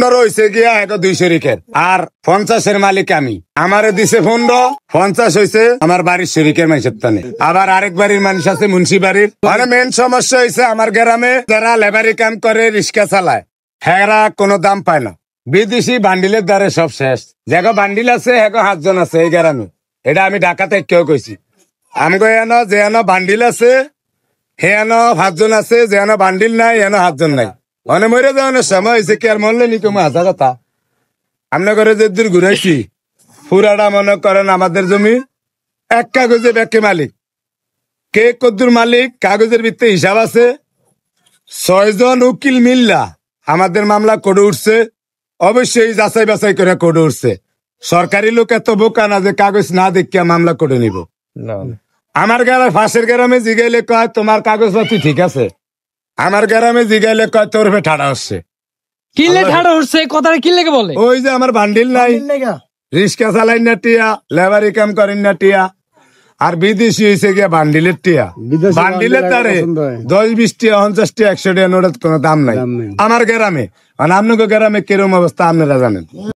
হয়েছে গিয়া 200 শরিকের আর 50-এর মালিক আমি। আমারে দিছে 15, 50 হয়েছে আমার বাড়ির শরিকের মানুষের টানে। আবার আরেক বাড়ির মানুষ আছে মুন্সি বাড়ির। মানে মেন সমস্যা হয়েছে আমার গ্রামে যারা লেবারি কাম করে, রিক্সা চালায়, হেরা কোনো দাম পায় না। বিদেশি বান্ডিলের দ্বারে সব শেষ। দেখো বান্ডিল আছে, হ্যাঁ 7 জন আছে এই গ্রামে। এটা আমি ঢাকাতে কেউ কইছি। আমগো এনো যে এনো বান্ডিল আছে, হে এনো 5 জন আছে, যে এনো বান্ডিল নাই এনো 7 জন নাই। মানে মরে যাওয়ার সময় হয়েছে কি আর মরলে নি কমে হাজার কথা। আমরা করে যে দূর ঘুরাইছি পুরাটা মনে করেন আমাদের জমি 1 কাগজে ব্যাকে মালিক। কে কদ্দুর মালিক কাগজের ভিত্তি হিসাব আছে। 6 জন উকিল মিল্লা আমাদের মামলা করে উঠছে। অবশ্যই যাচাই বাছাই করে উঠছে। সরকারি লোক এত বোকা না যে কাগজ না দেখিয়া মামলা করে নিব। আমার গ্রামে পাশের গ্রামে জিগাইলে কয় তোমার কাগজপাতি ঠিক আছে, আমার গ্রামে জিগাইলে কয় তোর ঠাড়া হচ্ছে। কিলে ঠাড়া হচ্ছে কথাটা কি লেগে বলে? ওই যে আমার বান্ডিল নাই, রিক্সা চালাই না টিয়া, লেবারি কাম করেন না টিয়া, আর বিদেশি হয়েছে গিয়া বান্ডিলের টিয়া। বান্ডিলের তারে 10-20 টিয়া, 50 টিয়া, 100 টিয়া নোটের কোনো দাম নাই আমার গ্রামে। মানে আপনাকে গ্রামে কিরম অবস্থা আপনারা জানেন।